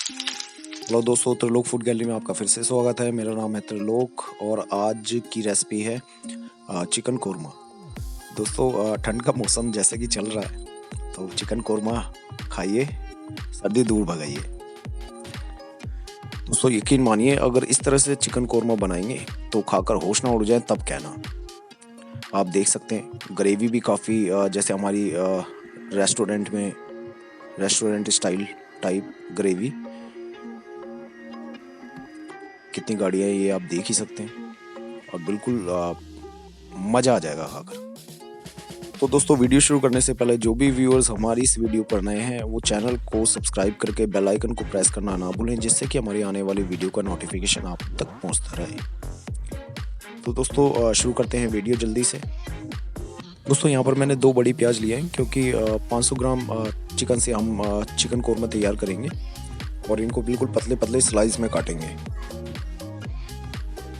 Hello दोस्तों, Trilok food gallery में आपका फिर से स्वागत है। मेरा नाम है त्रिलोक और आज की रेसिपी है चिकन कोरमा। दोस्तों, ठंड का मौसम जैसे कि चल रहा है तो चिकन कोरमा खाइए, सर्दी दूर भगाइए। दोस्तों यकीन मानिए, अगर इस तरह से चिकन कोरमा बनाएंगे तो खाकर होश ना उड़ जाए तब कहना। आप देख सकते हैं ग्रेवी भी काफ़ी जैसे हमारी रेस्टोरेंट स्टाइल टाइप ग्रेवी। कितनी गाढ़ी है ये आप देख ही सकते हैं और बिल्कुल मज़ा आ जाएगा खाकर। तो दोस्तों, वीडियो शुरू करने से पहले जो भी व्यूअर्स हमारी इस वीडियो पर नए हैं वो चैनल को सब्सक्राइब करके बेल आइकन को प्रेस करना ना भूलें, जिससे कि हमारी आने वाली वीडियो का नोटिफिकेशन आप तक पहुंचता रहे। तो दोस्तों शुरू करते हैं वीडियो जल्दी से। दोस्तों यहाँ पर मैंने 2 बड़ी प्याज लिए हैं क्योंकि 500 ग्राम चिकन से हम चिकन कोरमा तैयार करेंगे और इनको बिल्कुल पतले पतले स्लाइस में काटेंगे।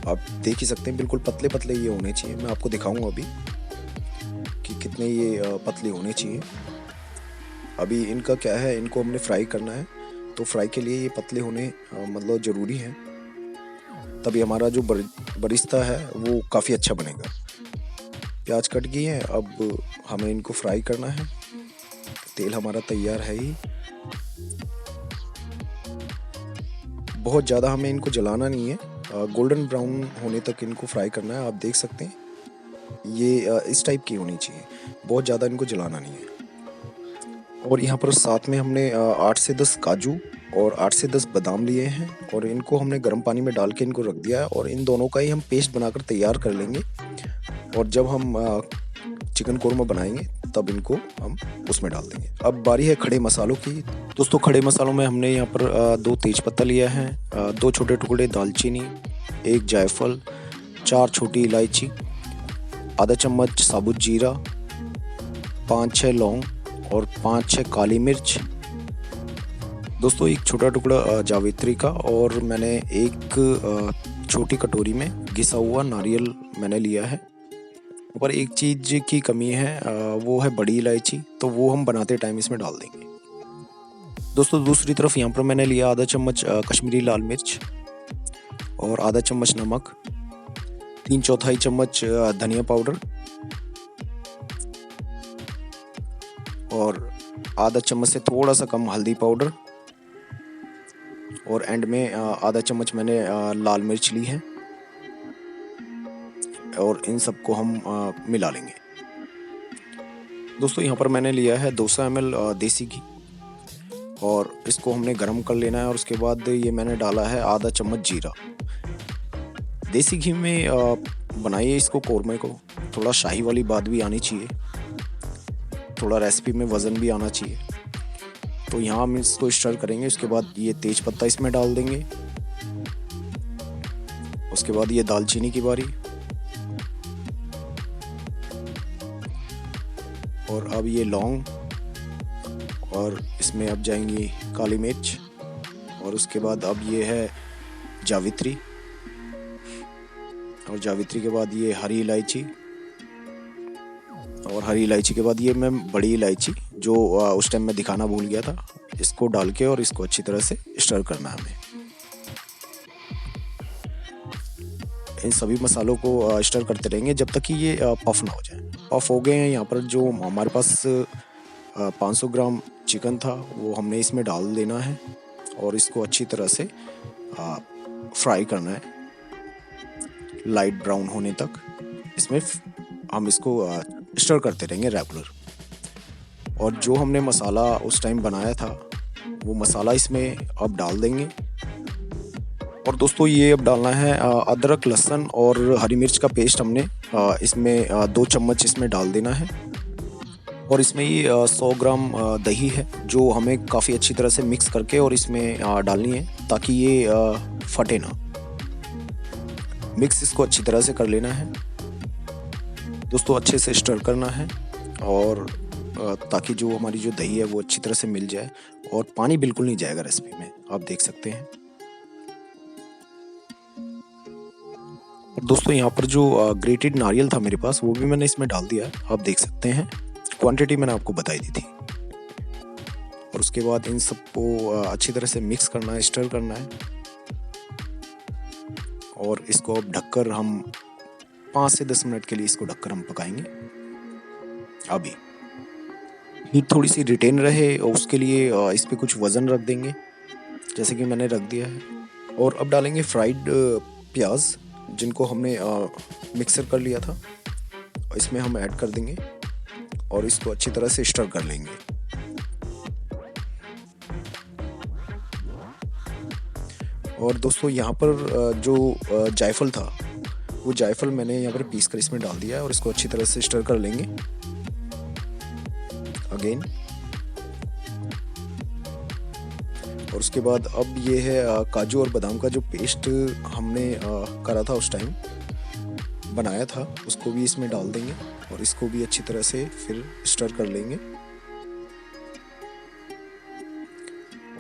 आप देख ही सकते हैं बिल्कुल पतले पतले ये होने चाहिए। मैं आपको दिखाऊंगा अभी कि कितने ये पतले होने चाहिए। अभी इनका क्या है, इनको हमने फ्राई करना है तो फ्राई के लिए ये पतले होने मतलब ज़रूरी है, तभी हमारा जो बरिस्ता है वो काफ़ी अच्छा बनेगा। प्याज कट गई है, अब हमें इनको फ्राई करना है। तेल हमारा तैयार है ही। बहुत ज़्यादा हमें इनको जलाना नहीं है, गोल्डन ब्राउन होने तक इनको फ्राई करना है। आप देख सकते हैं ये इस टाइप की होनी चाहिए, बहुत ज़्यादा इनको जलाना नहीं है। और यहाँ पर साथ में हमने 8 से 10 काजू और 8 से 10 बादाम लिए हैं और इनको हमने गर्म पानी में डाल के इनको रख दिया है और इन दोनों का ही हम पेस्ट बनाकर तैयार कर लेंगे। और जब हम चिकन कोरमा बनाएंगे तब इनको हम उसमें डाल देंगे। अब बारी है खड़े मसालों की। दोस्तों खड़े मसालों में हमने यहाँ पर 2 तेज़पत्ता लिया है, 2 छोटे टुकड़े दालचीनी, 1 जायफल, 4 छोटी इलायची, आधा चम्मच साबुत जीरा, 5-6 लौंग और 5-6 काली मिर्च। दोस्तों एक छोटा टुकड़ा जावित्री का और मैंने एक छोटी कटोरी में घिसा हुआ नारियल मैंने लिया है। पर एक चीज़ की कमी है, वो है बड़ी इलायची, तो वो हम बनाते टाइम इसमें डाल देंगे। दोस्तों दूसरी तरफ यहाँ पर मैंने लिया आधा चम्मच कश्मीरी लाल मिर्च और आधा चम्मच नमक, 3/4 चम्मच धनिया पाउडर और आधा चम्मच से थोड़ा सा कम हल्दी पाउडर और एंड में आधा चम्मच मैंने लाल मिर्च ली है और इन सबको हम मिला लेंगे। दोस्तों यहाँ पर मैंने लिया है 200 ml देसी घी और इसको हमने गरम कर लेना है और उसके बाद ये मैंने डाला है आधा चम्मच जीरा। देसी घी में बनाइए इसको कोरमे को, थोड़ा शाही वाली बात भी आनी चाहिए, थोड़ा रेसिपी में वज़न भी आना चाहिए। तो यहाँ हम इसको स्टर करेंगे। उसके बाद ये तेज पत्ता इसमें डाल देंगे, उसके बाद ये दालचीनी की बारी और अब ये लौंग और इसमें अब जाएंगी काली मिर्च और उसके बाद अब ये है जावित्री और जावित्री के बाद ये हरी इलायची और हरी इलायची के बाद ये मैं बड़ी इलायची जो उस टाइम मैं दिखाना भूल गया था, इसको डाल के और इसको अच्छी तरह से स्टर करना है हमें। इन सभी मसालों को स्टर करते रहेंगे जब तक कि ये पफ ना हो जाए। पफ हो गए हैं। यहाँ पर जो हमारे पास 500 ग्राम चिकन था वो हमने इसमें डाल देना है और इसको अच्छी तरह से फ्राई करना है लाइट ब्राउन होने तक। इसमें हम इसको स्टर करते रहेंगे रेगुलर। और जो हमने मसाला उस टाइम बनाया था वो मसाला इसमें अब डाल देंगे। और दोस्तों ये अब डालना है अदरक लहसुन और हरी मिर्च का पेस्ट हमने इसमें 2 चम्मच इसमें डाल देना है। और इसमें ये 100 ग्राम दही है जो हमें काफ़ी अच्छी तरह से मिक्स करके और इसमें डालनी है ताकि ये फटे ना। मिक्स इसको अच्छी तरह से कर लेना है दोस्तों, अच्छे से स्टर करना है और ताकि जो हमारी जो दही है वो अच्छी तरह से मिल जाए और पानी बिल्कुल नहीं जाएगा रेसिपी में, आप देख सकते हैं। और दोस्तों यहाँ पर जो ग्रेटेड नारियल था मेरे पास वो भी मैंने इसमें डाल दिया है, आप देख सकते हैं। क्वांटिटी मैंने आपको बताई दी थी। और उसके बाद इन सबको अच्छी तरह से मिक्स करना है, स्टर करना है। और इसको अब ढककर हम 5 से 10 मिनट के लिए इसको ढककर हम पकाएंगे। अभी हीट थोड़ी सी रिटेन रहे और उसके लिए इस पे कुछ वज़न रख देंगे, जैसे कि मैंने रख दिया है। और अब डालेंगे फ्राइड प्याज, जिनको हमने मिक्सर कर लिया था, इसमें हम ऐड कर देंगे और इसको अच्छी तरह से स्टर कर लेंगे। और दोस्तों यहाँ पर जो जायफल था, वो जायफल मैंने यहाँ पर पीस कर इसमें डाल दिया है और इसको अच्छी तरह से स्टर कर लेंगे अगेन। और उसके बाद अब ये है काजू और बादाम का जो पेस्ट हमने करा था, उस टाइम बनाया था, उसको भी इसमें डाल देंगे और इसको भी अच्छी तरह से फिर स्टर कर लेंगे।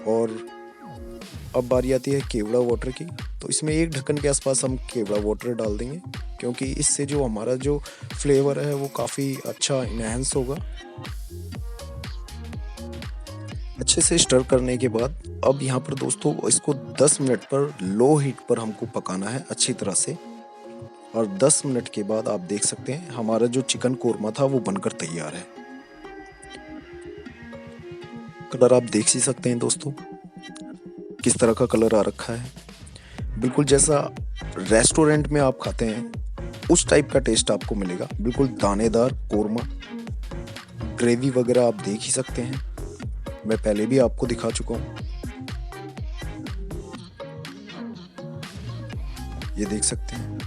और अब बारी आती है केवड़ा वाटर की, तो इसमें 1 ढक्कन के आसपास हम केवड़ा वाटर डाल देंगे, क्योंकि इससे जो हमारा जो फ्लेवर है वो काफ़ी अच्छा इनहेंस होगा। अच्छे से स्टर करने के बाद अब यहाँ पर दोस्तों इसको 10 मिनट पर लो हीट पर हमको पकाना है अच्छी तरह से। और 10 मिनट के बाद आप देख सकते हैं हमारा जो चिकन कोरमा था वो बनकर तैयार है। कलर आप देख ही सकते हैं दोस्तों, किस तरह का कलर आ रखा है। बिल्कुल जैसा रेस्टोरेंट में आप खाते हैं उस टाइप का टेस्ट आपको मिलेगा। बिल्कुल दानेदार कोरमा, ग्रेवी वगैरह आप देख ही सकते हैं, मैं पहले भी आपको दिखा चुका हूँ। ये देख सकते हैं।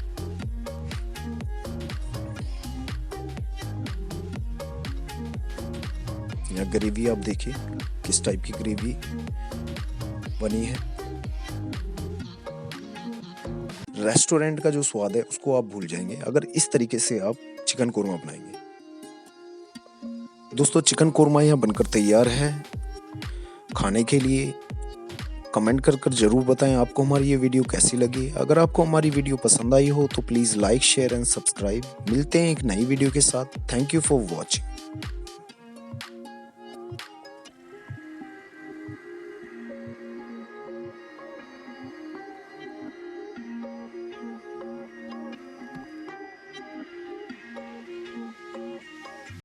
यहाँ ग्रेवी आप देखिए किस टाइप की ग्रेवी बनी है। रेस्टोरेंट का जो स्वाद है उसको आप भूल जाएंगे अगर इस तरीके से आप चिकन कोरमा बनाएंगे। दोस्तों चिकन कोरमा यहाँ बनकर तैयार है खाने के लिए। कमेंट कर जरूर बताएं आपको हमारी ये वीडियो कैसी लगी। अगर आपको हमारी वीडियो पसंद आई हो तो please like, share and subscribe. मिलते हैं एक नई वीडियो के साथ। Thank you for watching.